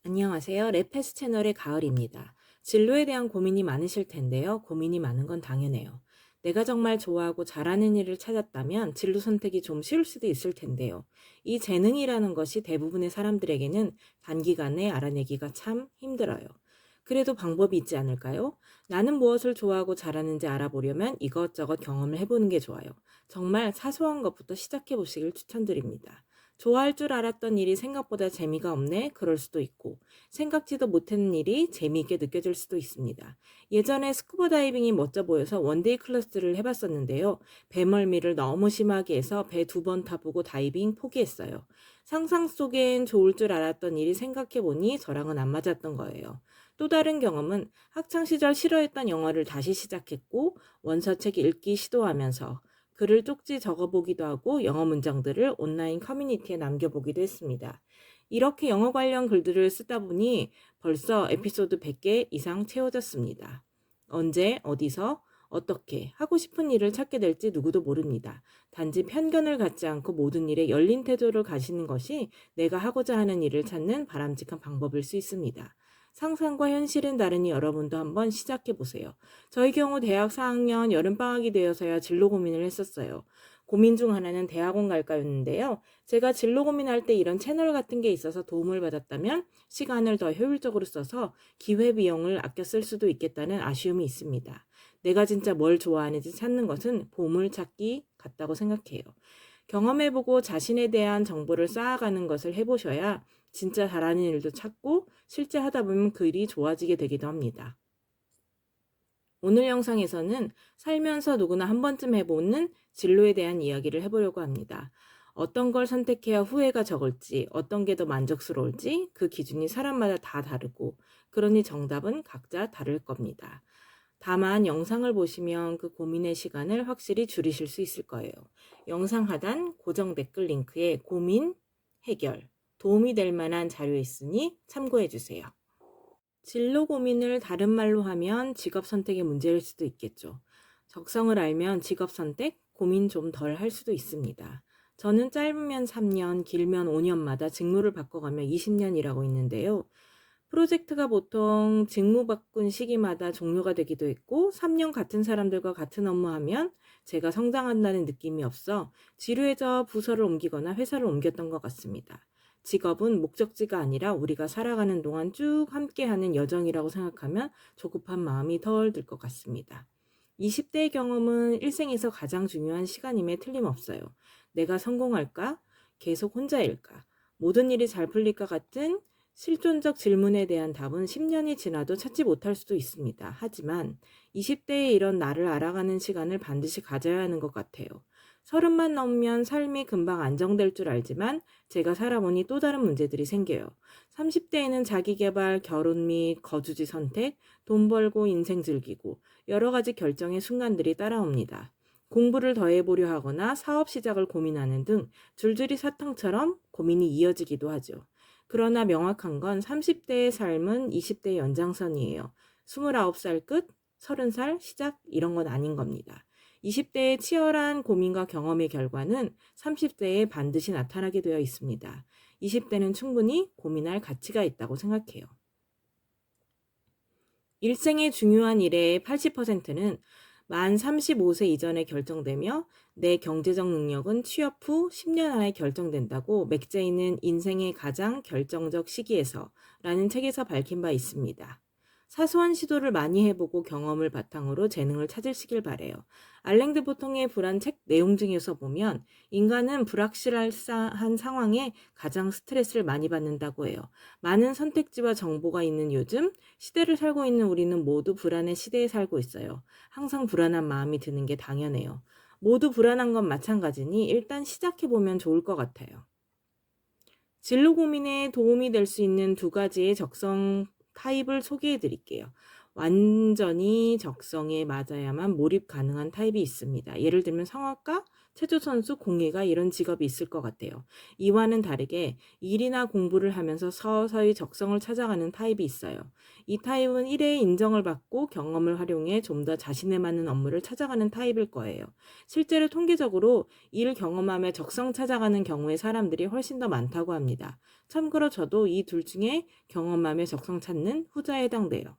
안녕하세요. 레페스 채널의 가을입니다. 진로에 대한 고민이 많으실 텐데요. 고민이 많은 건 당연해요. 내가 정말 좋아하고 잘하는 일을 찾았다면 진로 선택이 좀 쉬울 수도 있을 텐데요. 이 재능이라는 것이 대부분의 사람들에게는 단기간에 알아내기가 참 힘들어요. 그래도 방법이 있지 않을까요? 나는 무엇을 좋아하고 잘하는지 알아보려면 이것저것 경험을 해보는 게 좋아요. 정말 사소한 것부터 시작해 보시길 추천드립니다. 좋아할 줄 알았던 일이 생각보다 재미가 없네? 그럴 수도 있고, 생각지도 못했는 일이 재미있게 느껴질 수도 있습니다. 예전에 스쿠버 다이빙이 멋져 보여서 원데이 클래스를 해봤었는데요. 배멀미를 너무 심하게 해서 배 2번 타보고 다이빙 포기했어요. 상상 속엔 좋을 줄 알았던 일이 생각해보니 저랑은 안 맞았던 거예요. 또 다른 경험은 학창시절 싫어했던 영화를 다시 시작했고, 원서책 읽기 시도하면서 글을 쪽지 적어보기도 하고 영어 문장들을 온라인 커뮤니티에 남겨보기도 했습니다. 이렇게 영어 관련 글들을 쓰다 보니 벌써 에피소드 100개 이상 채워졌습니다. 언제, 어디서, 어떻게 하고 싶은 일을 찾게 될지 누구도 모릅니다. 단지 편견을 갖지 않고 모든 일에 열린 태도를 가지는 것이 내가 하고자 하는 일을 찾는 바람직한 방법일 수 있습니다. 상상과 현실은 다르니 여러분도 한번 시작해 보세요. 저희 경우 대학 4학년 여름방학이 되어서야 진로 고민을 했었어요. 고민 중 하나는 대학원 갈까였는데요. 제가 진로 고민할 때 이런 채널 같은 게 있어서 도움을 받았다면 시간을 더 효율적으로 써서 기회비용을 아껴 쓸 수도 있겠다는 아쉬움이 있습니다. 내가 진짜 뭘 좋아하는지 찾는 것은 보물찾기 같다고 생각해요. 경험해보고 자신에 대한 정보를 쌓아가는 것을 해보셔야 진짜 잘하는 일도 찾고 실제 하다 보면 그 일이 좋아지게 되기도 합니다. 오늘 영상에서는 살면서 누구나 한 번쯤 해보는 진로에 대한 이야기를 해보려고 합니다. 어떤 걸 선택해야 후회가 적을지, 어떤 게 더 만족스러울지 그 기준이 사람마다 다 다르고, 그러니 정답은 각자 다를 겁니다. 다만 영상을 보시면 그 고민의 시간을 확실히 줄이실 수 있을 거예요. 영상 하단 고정 댓글 링크에 고민, 해결, 도움이 될 만한 자료 있으니 참고해 주세요. 진로 고민을 다른 말로 하면 직업 선택의 문제일 수도 있겠죠. 적성을 알면 직업 선택, 고민 좀 덜 할 수도 있습니다. 저는 짧으면 3년, 길면 5년마다 직무를 바꿔가며 20년 일하고 있는데요. 프로젝트가 보통 직무 바꾼 시기마다 종료가 되기도 했고 3년 같은 사람들과 같은 업무하면 제가 성장한다는 느낌이 없어 지루해져 부서를 옮기거나 회사를 옮겼던 것 같습니다. 직업은 목적지가 아니라 우리가 살아가는 동안 쭉 함께하는 여정이라고 생각하면 조급한 마음이 덜 들 것 같습니다. 20대의 경험은 일생에서 가장 중요한 시간임에 틀림없어요. 내가 성공할까? 계속 혼자일까? 모든 일이 잘 풀릴까 같은 실존적 질문에 대한 답은 10년이 지나도 찾지 못할 수도 있습니다. 하지만 20대의 이런 나를 알아가는 시간을 반드시 가져야 하는 것 같아요. 30만 넘으면 삶이 금방 안정될 줄 알지만 제가 살아보니 또 다른 문제들이 생겨요. 30대에는 자기계발, 결혼 및 거주지 선택, 돈 벌고 인생 즐기고 여러 가지 결정의 순간들이 따라옵니다. 공부를 더 해보려 하거나 사업 시작을 고민하는 등 줄줄이 사탕처럼 고민이 이어지기도 하죠. 그러나 명확한 건 30대의 삶은 20대의 연장선이에요. 29살 끝, 30살 시작 이런 건 아닌 겁니다. 20대의 치열한 고민과 경험의 결과는 30대에 반드시 나타나게 되어 있습니다. 20대는 충분히 고민할 가치가 있다고 생각해요. 일생의 중요한 일의 80%는 만 35세 이전에 결정되며 내 경제적 능력은 취업 후 10년 안에 결정된다고 맥제이는 인생의 가장 결정적 시기에서 라는 책에서 밝힌 바 있습니다. 사소한 시도를 많이 해보고 경험을 바탕으로 재능을 찾으시길 바래요. 알랭드 보통의 불안 책 내용 중에서 보면 인간은 불확실한 상황에 가장 스트레스를 많이 받는다고 해요. 많은 선택지와 정보가 있는 요즘 시대를 살고 있는 우리는 모두 불안의 시대에 살고 있어요. 항상 불안한 마음이 드는 게 당연해요. 모두 불안한 건 마찬가지니 일단 시작해보면 좋을 것 같아요. 진로 고민에 도움이 될 수 있는 두 가지의 적성 타입을 소개해 드릴게요. 완전히 적성에 맞아야만 몰입 가능한 타입이 있습니다. 예를 들면 성악가, 체조 선수, 공예가 이런 직업이 있을 것 같아요. 이와는 다르게 일이나 공부를 하면서 서서히 적성을 찾아가는 타입이 있어요. 이 타입은 일의 인정을 받고 경험을 활용해 좀 더 자신에 맞는 업무를 찾아가는 타입일 거예요. 실제로 통계적으로 일 경험하며 적성 찾아가는 경우의 사람들이 훨씬 더 많다고 합니다. 참고로 저도 이 둘 중에 경험하며 적성 찾는 후자에 해당돼요.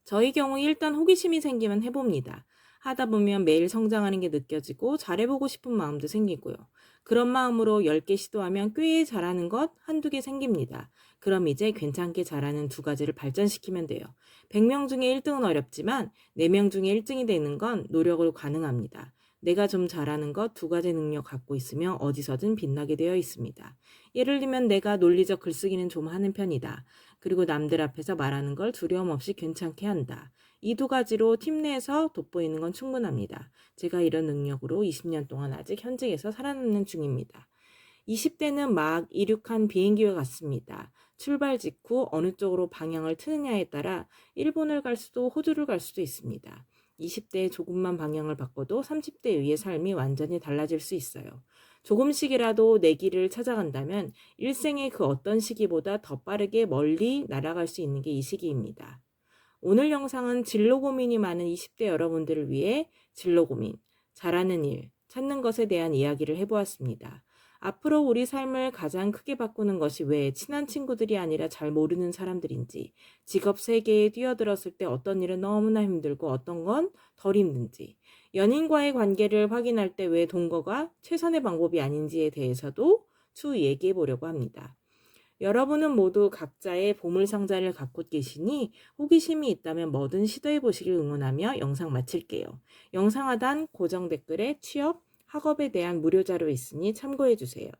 저희 경우 일단 호기심이 생기면 해봅니다. 하다 보면 매일 성장하는 게 느껴지고 잘해보고 싶은 마음도 생기고요. 그런 마음으로 10개 시도하면 꽤 잘하는 것 한두 개 생깁니다. 그럼 이제 괜찮게 잘하는 두 가지를 발전시키면 돼요. 100명 중에 1등은 어렵지만 4명 중에 1등이 되는 건 노력으로 가능합니다. 내가 좀 잘하는 것 두 가지 능력 갖고 있으면 어디서든 빛나게 되어 있습니다. 예를 들면 내가 논리적 글쓰기는 좀 하는 편이다. 그리고 남들 앞에서 말하는 걸 두려움 없이 괜찮게 한다. 이 두 가지로 팀 내에서 돋보이는 건 충분합니다. 제가 이런 능력으로 20년 동안 아직 현직에서 살아남는 중입니다. 20대는 막 이륙한 비행기와 같습니다. 출발 직후 어느 쪽으로 방향을 트느냐에 따라 일본을 갈 수도 호주를 갈 수도 있습니다. 20대에 조금만 방향을 바꿔도 30대의 삶이 완전히 달라질 수 있어요. 조금씩이라도 내 길을 찾아간다면 일생의 그 어떤 시기보다 더 빠르게 멀리 날아갈 수 있는 게 이 시기입니다. 오늘 영상은 진로 고민이 많은 20대 여러분들을 위해 진로 고민, 잘하는 일, 찾는 것에 대한 이야기를 해보았습니다. 앞으로 우리 삶을 가장 크게 바꾸는 것이 왜 친한 친구들이 아니라 잘 모르는 사람들인지, 직업 세계에 뛰어들었을 때 어떤 일은 너무나 힘들고 어떤 건 덜 힘든지, 연인과의 관계를 확인할 때 왜 동거가 최선의 방법이 아닌지에 대해서도 추후 얘기해 보려고 합니다. 여러분은 모두 각자의 보물상자를 갖고 계시니 호기심이 있다면 뭐든 시도해 보시길 응원하며 영상 마칠게요. 영상 하단 고정 댓글에 취업, 학업에 대한 무료 자료 있으니 참고해 주세요.